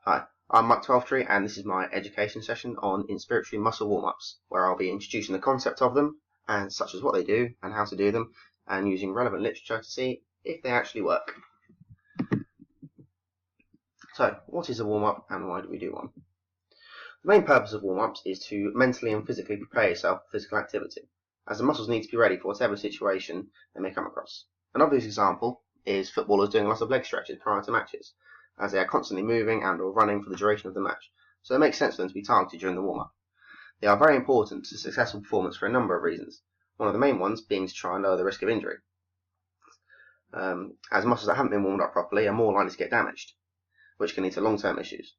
Hi, I'm Mike Twelftree, and this is my education session on inspiratory muscle warm-ups, where I'll be introducing the concept of them, and such as what they do and how to do them, and using relevant literature to see if they actually work. So, what is a warm-up and why do we do one? The main purpose of warm-ups is to mentally and physically prepare yourself for physical activity, as the muscles need to be ready for whatever situation they may come across. An obvious example is footballers doing lots of leg stretches prior to matches, as they are constantly moving and or running for the duration of the match, so it makes sense for them to be targeted during the warm-up. They are very important to successful performance for a number of reasons, one of the main ones being to try and lower the risk of injury, as muscles that haven't been warmed up properly are more likely to get damaged, which can lead to long-term issues.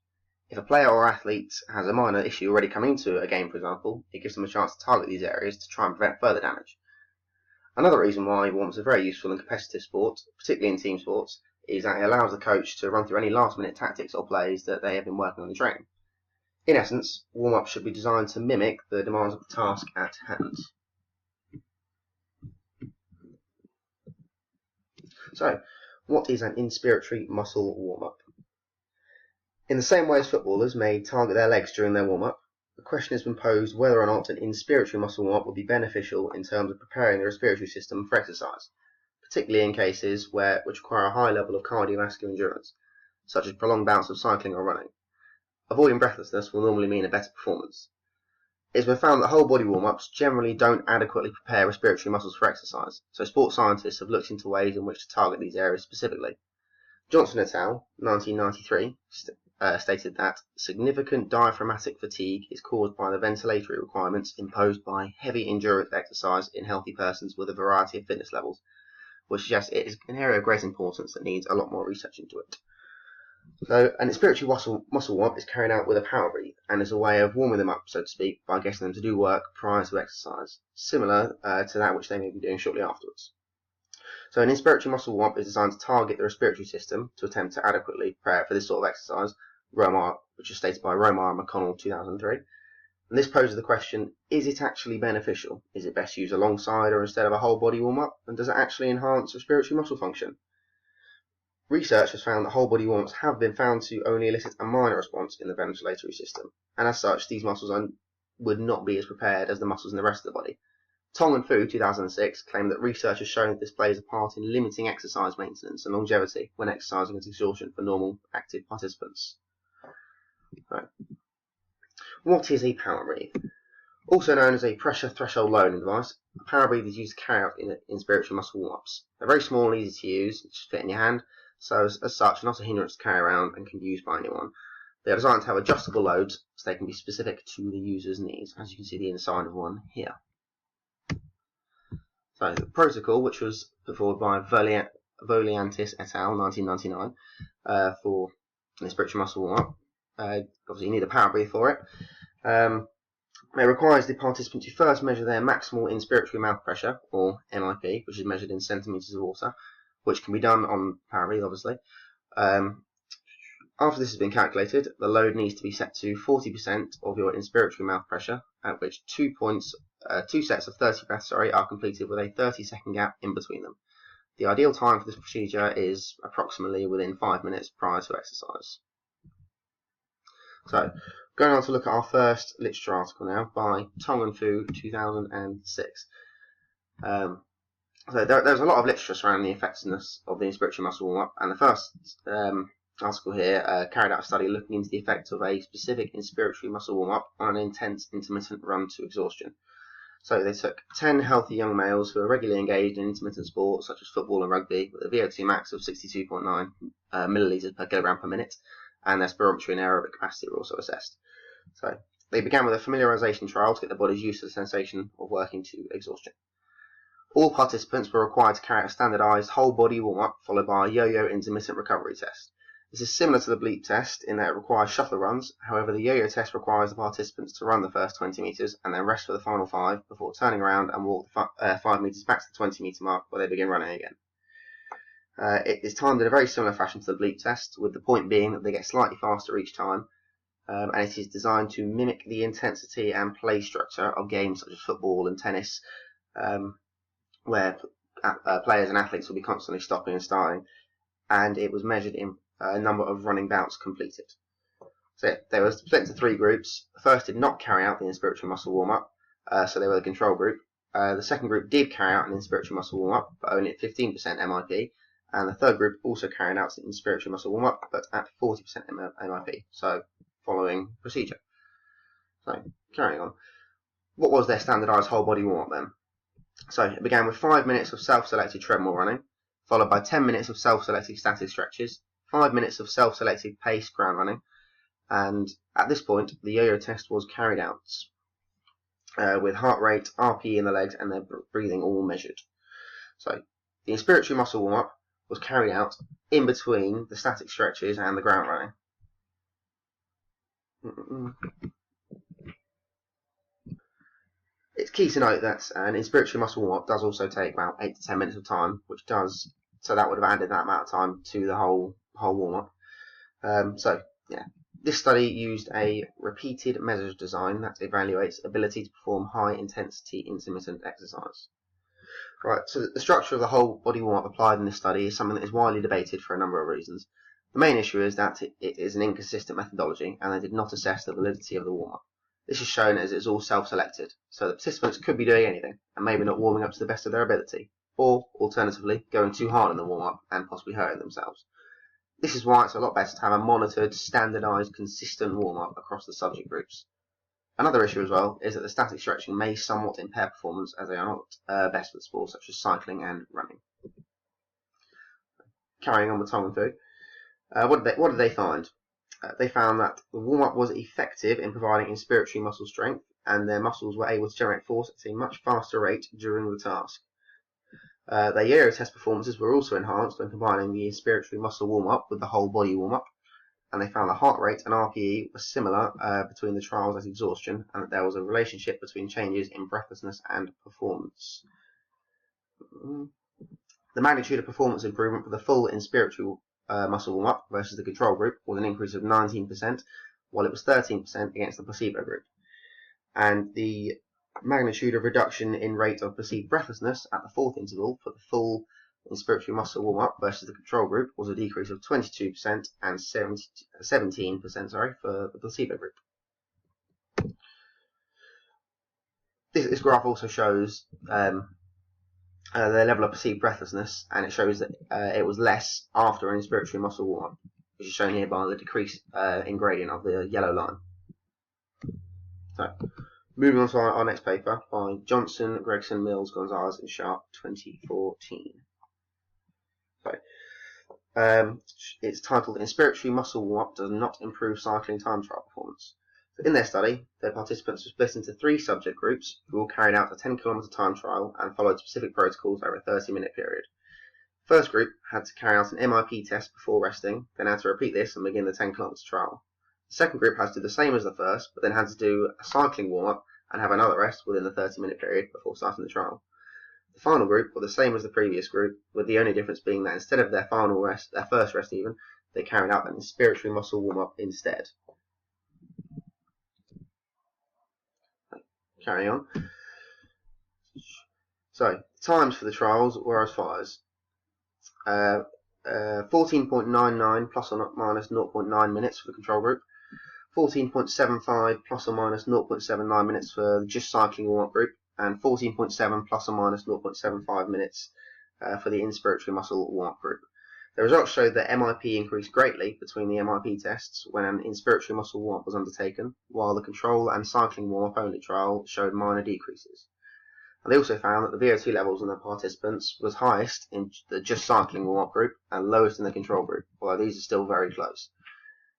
If a player or athlete has a minor issue already coming into a game, for example, it gives them a chance to target these areas to try and prevent further damage. Another reason why warm-ups are very useful in competitive sports, particularly in team sports, is that it allows the coach to run through any last-minute tactics or plays that they have been working on in training. In essence, warm-ups should be designed to mimic the demands of the task at hand. So, what is an inspiratory muscle warm-up? In the same way as footballers may target their legs during their warm-up, the question has been posed whether or not an inspiratory muscle warm-up would be beneficial in terms of preparing the respiratory system for exercise, particularly in cases which require a high level of cardiovascular endurance, such as prolonged bouts of cycling or running. Avoiding breathlessness will normally mean a better performance. It has been found that whole body warm-ups generally don't adequately prepare respiratory muscles for exercise, so sports scientists have looked into ways in which to target these areas specifically. Johnson et al. 1993 stated that significant diaphragmatic fatigue is caused by the ventilatory requirements imposed by heavy endurance exercise in healthy persons with a variety of fitness levels, which suggests it is an area of great importance that needs a lot more research into it. So, an inspiratory muscle warm-up is carried out with a power breathe, and is a way of warming them up, so to speak, by getting them to do work prior to exercise, similar to that which they may be doing shortly afterwards. So, an inspiratory muscle warm-up is designed to target the respiratory system to attempt to adequately prepare for this sort of exercise, which is stated by Romar and McConnell 2003. And this poses the question, is it actually beneficial? Is it best used alongside or instead of a whole body warm-up? And does it actually enhance respiratory muscle function? Research has found that whole body warm-ups have been found to only elicit a minor response in the ventilatory system, and as such, these muscles would not be as prepared as the muscles in the rest of the body. Tong and Fu 2006 claimed that research has shown that this plays a part in limiting exercise maintenance and longevity when exercising at exhaustion for normal active participants. Right. What is a power breathe? Also known as a pressure threshold lowering device, a power breathe is used to carry out inspiratory muscle warm-ups. They're very small and easy to use, just fit in your hand, so as such not a hindrance to carry around and can be used by anyone. They are designed to have adjustable loads so they can be specific to the user's needs, as you can see the inside of one here. So the protocol, which was put forward by Voliantis et al. 1999 for an inspiratory muscle warm-up. Obviously you need a power breathe for it. It requires the participant to first measure their maximal inspiratory mouth pressure, or MIP, which is measured in centimetres of water, which can be done on power breathe, obviously. After this has been calculated, the load needs to be set to 40% of your inspiratory mouth pressure, at which two sets of 30 breaths are completed with a 30-second gap in between them. The ideal time for this procedure is approximately within 5 minutes prior to exercise. So, going on to look at our first literature article now by Tong and Fu 2006. So there's a lot of literature surrounding the effectiveness of the inspiratory muscle warm-up, and the first article here carried out a study looking into the effect of a specific inspiratory muscle warm-up on an intense intermittent run to exhaustion. So they took 10 healthy young males who are regularly engaged in intermittent sports such as football and rugby with a VO2 max of 62.9 millilitres per kilogram per minute, and their spirometry and aerobic capacity were also assessed. So they began with a familiarisation trial to get their bodies used to the sensation of working to exhaustion. All participants were required to carry out a standardised whole body warm-up followed by a yo-yo intermittent recovery test. This is similar to the bleep test in that it requires shuttle runs. However, the yo-yo test requires the participants to run the first 20 metres and then rest for the final 5 before turning around and walk the 5 metres back to the 20 metre mark where they begin running again. It is timed in a very similar fashion to the bleep test, with the point being that they get slightly faster each time, and it is designed to mimic the intensity and play structure of games such as football and tennis, where players and athletes will be constantly stopping and starting, and it was measured in a number of running bouts completed. So they were split into 3 groups. The first did not carry out the inspiratory muscle warm-up, so they were the control group. The second group did carry out an inspiratory muscle warm-up, but only at 15% MIP. And the third group also carried out an inspiratory muscle warm-up, but at 40% MIP, so following procedure. So, carrying on. What was their standardised whole body warm-up then? So, it began with 5 minutes of self-selected treadmill running, followed by 10 minutes of self-selected static stretches, 5 minutes of self-selected pace ground running, and at this point, the yo-yo test was carried out with heart rate, RPE in the legs, and their breathing all measured. So, the inspiratory muscle warm-up was carried out in between the static stretches and the ground running. It's key to note that an inspiratory muscle warm-up does also take about 8 to 10 minutes of time, so that would have added that amount of time to the whole warm-up. This study used a repeated measure design that evaluates ability to perform high-intensity intermittent exercise. Right, so the structure of the whole body warm-up applied in this study is something that is widely debated for a number of reasons. The main issue is that it is an inconsistent methodology, and they did not assess the validity of the warm-up. This is shown as it's all self-selected, so the participants could be doing anything, and maybe not warming up to the best of their ability, or, alternatively, going too hard in the warm-up and possibly hurting themselves. This is why it's a lot better to have a monitored, standardised, consistent warm-up across the subject groups. Another issue as well is that the static stretching may somewhat impair performance, as they are not best for sports such as cycling and running. Carrying on with Tom and Fu, what did they find? They found that the warm-up was effective in providing inspiratory muscle strength, and their muscles were able to generate force at a much faster rate during the task. Their yo-yo test performances were also enhanced when combining the inspiratory muscle warm-up with the whole body warm-up, and they found the heart rate and RPE were similar between the trials at exhaustion, and that there was a relationship between changes in breathlessness and performance. The magnitude of performance improvement for the full inspiratory muscle warm-up versus the control group was an increase of 19%, while it was 13% against the placebo group. And the magnitude of reduction in rate of perceived breathlessness at the 4th interval for the full inspiratory muscle warm-up versus the control group was a decrease of 22% and 17% for the placebo group. This graph also shows the level of perceived breathlessness, and it shows that it was less after an inspiratory muscle warm-up, which is shown here by the decrease in gradient of the yellow line. So, moving on to our next paper by Johnson, Gregson, Mills, Gonzalez, and Sharp, 2014. So, it's titled "Inspiratory Muscle Warm-Up Does Not Improve Cycling Time Trial Performance." So in their study, their participants were split into 3 subject groups who all carried out a 10-kilometre time trial and followed specific protocols over a 30-minute period. The first group had to carry out an MIP test before resting, then had to repeat this and begin the 10-kilometre trial. The second group had to do the same as the first, but then had to do a cycling warm-up and have another rest within the 30-minute period before starting the trial. The final group were the same as the previous group, with the only difference being that instead of their final rest, their first rest even, they carried out an inspiratory muscle warm-up instead. Carry on. So, times for the trials were as follows. 14.99 plus or minus 0.9 minutes for the control group, 14.75 plus or minus 0.79 minutes for the just cycling warm-up group, and 14.7 plus or minus 0.75 minutes for the inspiratory muscle warm-up group. The results showed that MIP increased greatly between the MIP tests when an inspiratory muscle warm-up was undertaken, while the control and cycling warm-up only trial showed minor decreases. And they also found that the VO2 levels in the participants was highest in the just cycling warm-up group and lowest in the control group, although these are still very close.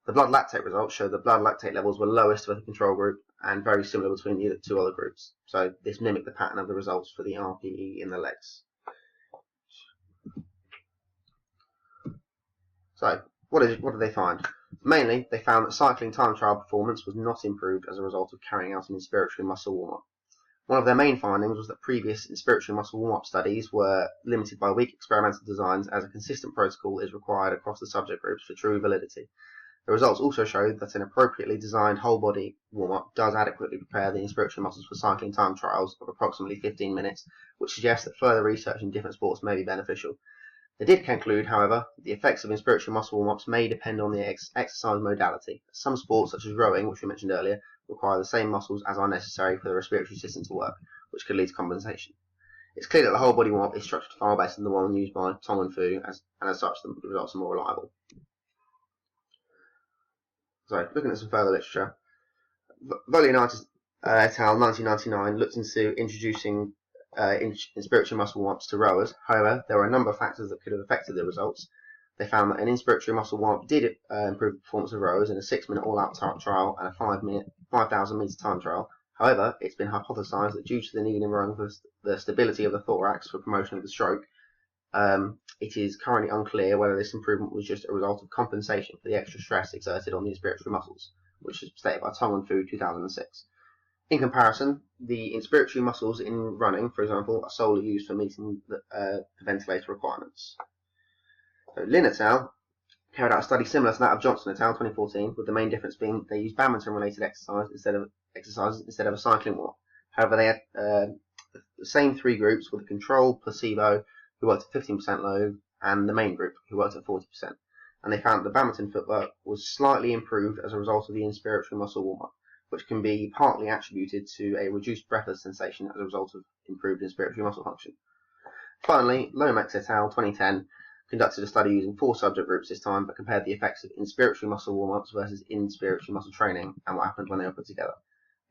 The blood lactate results showed that blood lactate levels were lowest for the control group and very similar between the 2 other groups. So this mimicked the pattern of the results for the RPE in the legs. So, what did they find? Mainly, they found that cycling time trial performance was not improved as a result of carrying out an inspiratory muscle warm-up. One of their main findings was that previous inspiratory muscle warm-up studies were limited by weak experimental designs, as a consistent protocol is required across the subject groups for true validity. The results also showed that an appropriately designed whole-body warm-up does adequately prepare the inspiratory muscles for cycling time trials of approximately 15 minutes, which suggests that further research in different sports may be beneficial. They did conclude, however, that the effects of inspiratory muscle warm-ups may depend on the exercise modality. Some sports, such as rowing, which we mentioned earlier, require the same muscles as are necessary for the respiratory system to work, which could lead to compensation. It's clear that the whole body warm-up is structured far better than the one used by Tong and Fu, and as such the results are more reliable. So, looking at some further literature, Volionitis et al. 1999 looked into introducing inspiratory muscle warm-ups to rowers. However, there were a number of factors that could have affected the results. They found that an inspiratory muscle warm-up did improve the performance of rowers in a 6-minute all-out trial and a 5,000 metre time trial. However, it's been hypothesized that due to the need in rowing for the stability of the thorax for promotion of the stroke, it is currently unclear whether this improvement was just a result of compensation for the extra stress exerted on the inspiratory muscles, which is stated by Tong and Fu 2006. In comparison, the inspiratory muscles in running, for example, are solely used for meeting the ventilator requirements. So Lin et al. Carried out a study similar to that of Johnson et al. 2014, with the main difference being they used badminton-related exercises instead of a cycling walk. However, they had the same 3 groups with a control, placebo, who worked at 15% load, and the main group, who worked at 40%. And they found that the badminton footwork was slightly improved as a result of the inspiratory muscle warm-up, which can be partly attributed to a reduced breathless sensation as a result of improved inspiratory muscle function. Finally, Lomax et al. 2010 conducted a study using 4 subject groups this time, but compared the effects of inspiratory muscle warm-ups versus inspiratory muscle training and what happened when they were put together.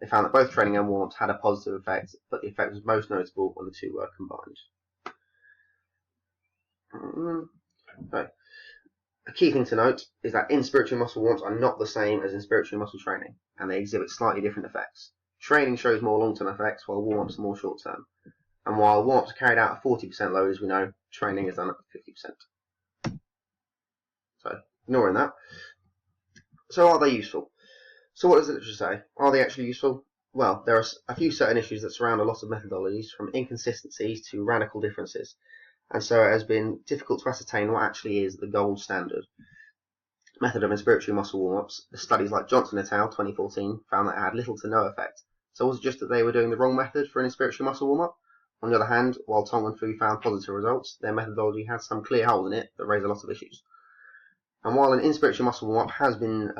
They found that both training and warm-ups had a positive effect, but the effect was most notable when the 2 were combined. Okay. A key thing to note is that inspiratory muscle warm-ups are not the same as inspiratory muscle training, and they exhibit slightly different effects. Training shows more long-term effects, while warm-ups are more short-term. And while warm-ups are carried out at 40% load, as we know, training is done at 50%. So, ignoring that. So are they useful? So what does the literature say? Are they actually useful? Well, there are a few certain issues that surround a lot of methodologies, from inconsistencies to radical differences. And so it has been difficult to ascertain what actually is the gold standard method of inspiratory muscle warm-ups. Studies like Johnson et al. 2014 found that it had little to no effect. So was it just that they were doing the wrong method for an inspiratory muscle warm-up? On the other hand, while Tong and Fu found positive results, their methodology had some clear holes in it that raise a lot of issues. And while an inspiratory muscle warm-up has been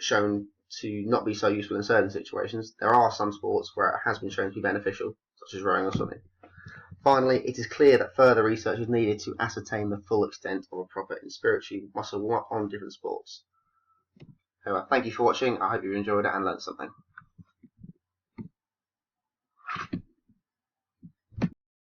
shown to not be so useful in certain situations, there are some sports where it has been shown to be beneficial, such as rowing or swimming. Finally, it is clear that further research is needed to ascertain the full extent of a proper inspiratory muscle warm-up on different sports. So, thank you for watching. I hope you enjoyed it and learned something.